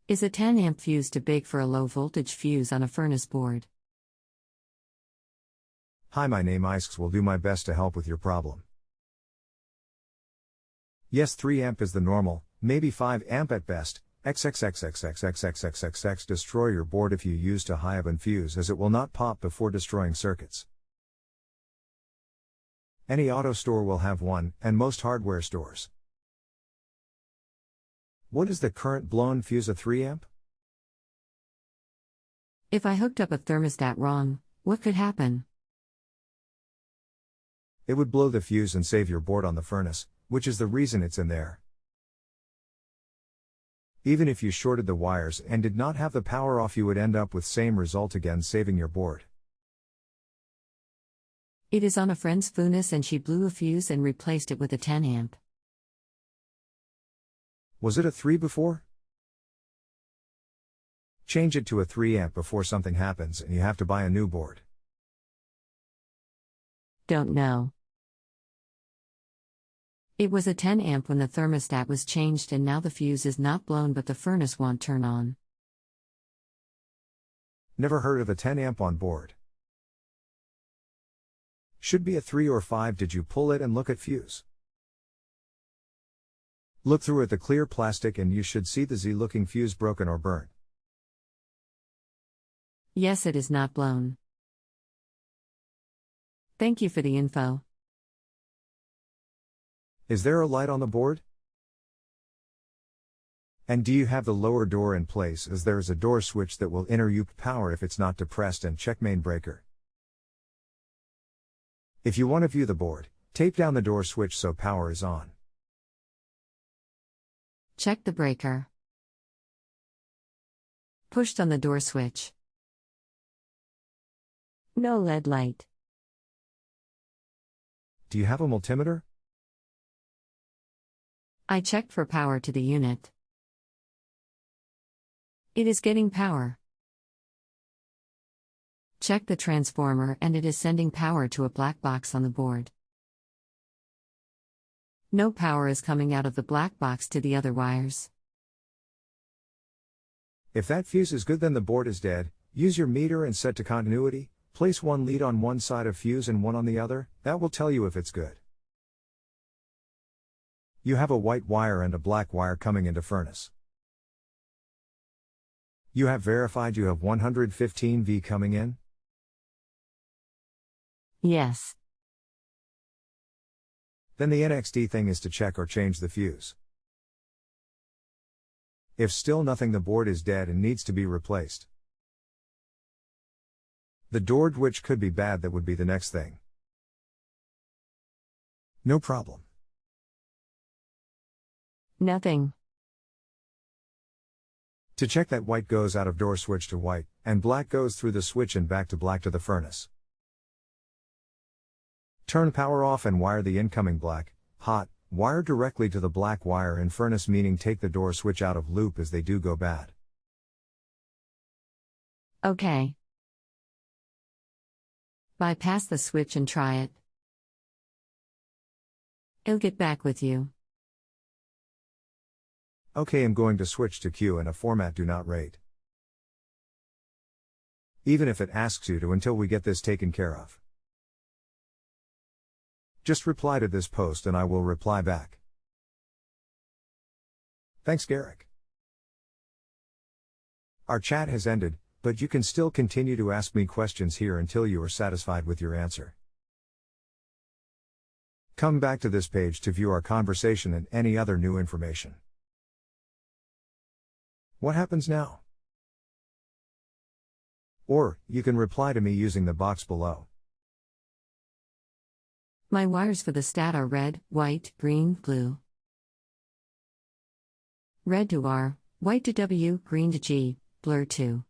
Is a 10 amp fuse too big for a low voltage fuse on a furnace board? Hi, my name isXXXXX will do my best to help with your problem. Yes, 3 amp is the normal, maybe 5 amp at best. XXXXXX destroy your board if you use too high of an fuse, as it will not pop before destroying circuits. Any auto store will have one, and most hardware stores. What is the current blown fuse, a 3 amp? If I hooked up a thermostat wrong, what could happen? It would blow the fuse and save your board on the furnace, which is the reason it's in there. Even if you shorted the wires and did not have the power off, you would end up with same result again, saving your board. It is on a friend's furnace and she blew a fuse and replaced it with a 10 amp. Was it a 3 before? Change it to a 3 amp before something happens and you have to buy a new board. Don't know. It was a 10 amp when the thermostat was changed and now the fuse is not blown but the furnace won't turn on. Never heard of a 10 amp on board. Should be a 3 or 5. Did you pull it and look at fuse? Look through at the clear plastic and you should see the Z-looking fuse broken or burnt. Yes, it is not blown. Thank you for the info. Is there a light on the board? And do you have the lower door in place, as there is a door switch that will interrupt power if it's not depressed, and check main breaker. If you want to view the board, tape down the door switch so power is on. Check the breaker. Pushed on the door switch. No LED light. Do you have a multimeter? I checked for power to the unit. It is getting power. Check the transformer and it is sending power to a black box on the board. No power is coming out of the black box to the other wires. If that fuse is good, then the board is dead. Use your meter and set to continuity. Place one lead on one side of fuse and one on the other. That will tell you if it's good. You have a white wire and a black wire coming into furnace. You have verified you have 115 V coming in? Yes. Then the NXT thing is to check or change the fuse. If still nothing, the board is dead and needs to be replaced. The door switch could be bad, that would be the next thing. No problem. Nothing. To check that, white goes out of door switch to white, and black goes through the switch and back to black to the furnace. Turn power off and wire the incoming black, hot, wire directly to the black wire in furnace, meaning take the door switch out of loop, as they do go bad. Okay. Bypass the switch and try it. I'll get back with you. Okay, I'm going to switch to Q&A format, do not rate. Even if it asks you to, until we get this taken care of. Just reply to this post and I will reply back. Thanks, Garrick. Our chat has ended, but you can still continue to ask me questions here until you are satisfied with your answer. Come back to this page to view our conversation and any other new information. What happens now? Or, you can reply to me using the box below. My wires for the stat are red, white, green, blue. Red to R, white to W, green to G, blur to.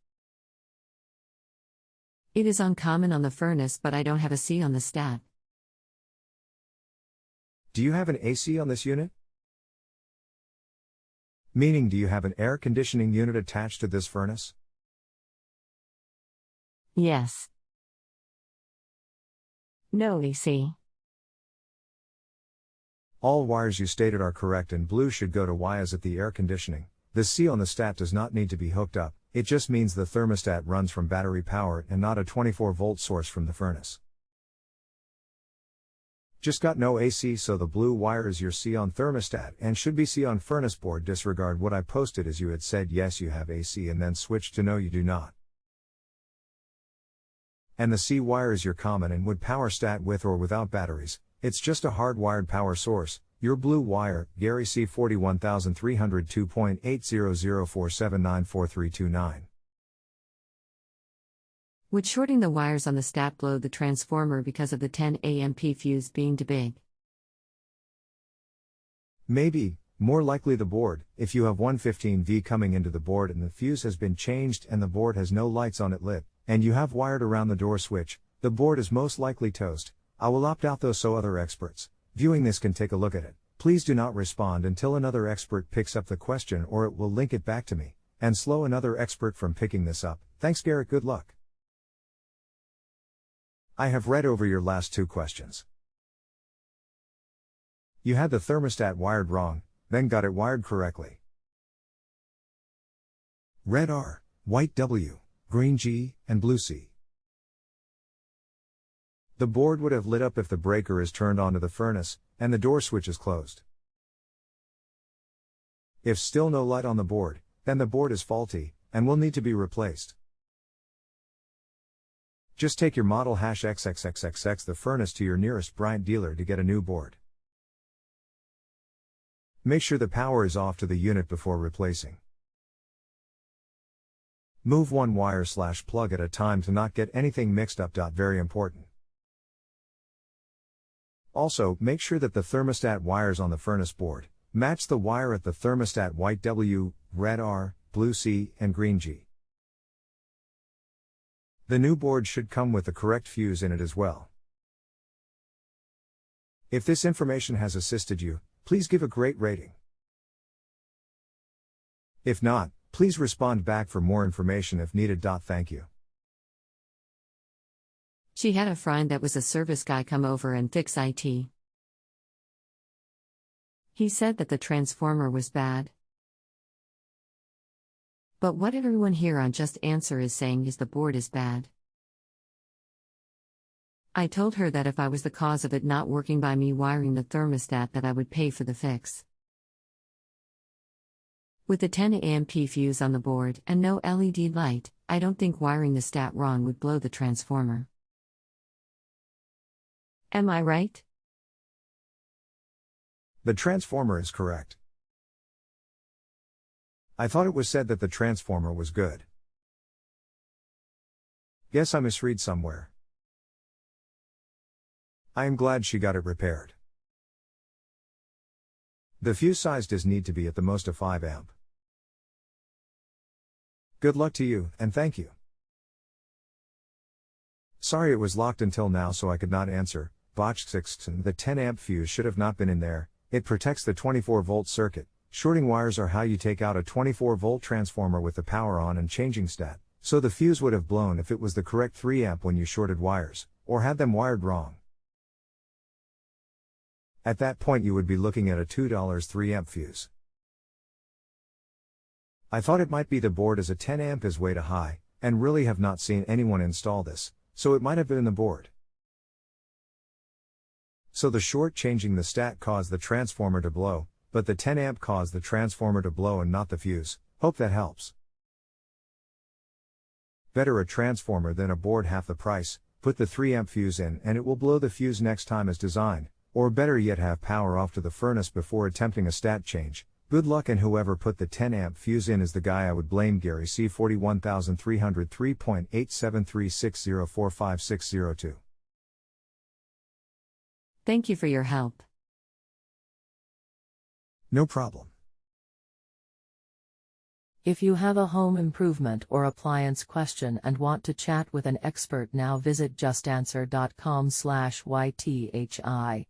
It is uncommon on the furnace, but I don't have a C on the stat. Do you have an AC on this unit? Meaning, do you have an air conditioning unit attached to this furnace? Yes. No AC. All wires you stated are correct, and blue should go to Y as at the air conditioning. The C on the stat does not need to be hooked up, it just means the thermostat runs from battery power and not a 24-volt source from the furnace. Just got no AC, so the blue wire is your C on thermostat and should be C on furnace board. Disregard what I posted as you had said yes you have AC and then switch to no you do not. And the C wire is your common and would power stat with or without batteries, it's just a hardwired power source. Your blue wire, Gary C 41302.80047943929. Would shorting the wires on the stat blow the transformer because of the 10 amp fuse being too big? Maybe, more likely the board. If you have 115V coming into the board and the fuse has been changed and the board has no lights on it lit, and you have wired around the door switch, the board is most likely toast. I will opt out though so other experts viewing this can take a look at it. Please do not respond until another expert picks up the question or it will link it back to me, and slow another expert from picking this up. Thanks Garrett, good luck. I have read over your last two questions. You had the thermostat wired wrong, then got it wired correctly. Red R, white W, green G, and blue C. The board would have lit up if the breaker is turned onto the furnace, and the door switch is closed. If still no light on the board, then the board is faulty, and will need to be replaced. Just take your model #XXXXX the furnace to your nearest Bryant dealer to get a new board. Make sure the power is off to the unit before replacing. Move one wire/plug at a time to not get anything mixed up. Very important. Also, make sure that the thermostat wires on the furnace board match the wire at the thermostat white W, red R, blue C, and green G. The new board should come with the correct fuse in it as well. If this information has assisted you, please give a great rating. If not, please respond back for more information if needed. Thank you. She had a friend that was a service guy come over and fix IT. He said that the transformer was bad. But what everyone here on Just Answer is saying is the board is bad. I told her that if I was the cause of it not working by me wiring the thermostat that I would pay for the fix. With the 10 amp fuse on the board and no LED light, I don't think wiring the stat wrong would blow the transformer. Am I right? The transformer is correct. I thought it was said that the transformer was good. Guess I misread somewhere. I am glad she got it repaired. The fuse size does need to be at the most of 5 amp. Good luck to you, and thank you. Sorry it was locked until now so I could not answer. Botched 6. The 10 amp fuse should have not been in there. It protects the 24 volt circuit. Shorting wires are how you take out a 24 volt transformer with the power on and changing stat, so the fuse would have blown if it was the correct 3 amp when you shorted wires, or had them wired wrong. At that point you would be looking at a $2 3 amp fuse. I thought it might be the board as a 10 amp is way too high, and really have not seen anyone install this, so it might have been the board. So the short changing the stat caused the transformer to blow, but the 10 amp caused the transformer to blow and not the fuse. Hope that helps. Better a transformer than a board half the price. Put the 3 amp fuse in and it will blow the fuse next time as designed, or better yet have power off to the furnace before attempting a stat change. Good luck, and whoever put the 10 amp fuse in is the guy I would blame. Gary C 41303.87360456002. Thank you for your help. No problem. If you have a home improvement or appliance question and want to chat with an expert now, visit justanswer.com/ythi.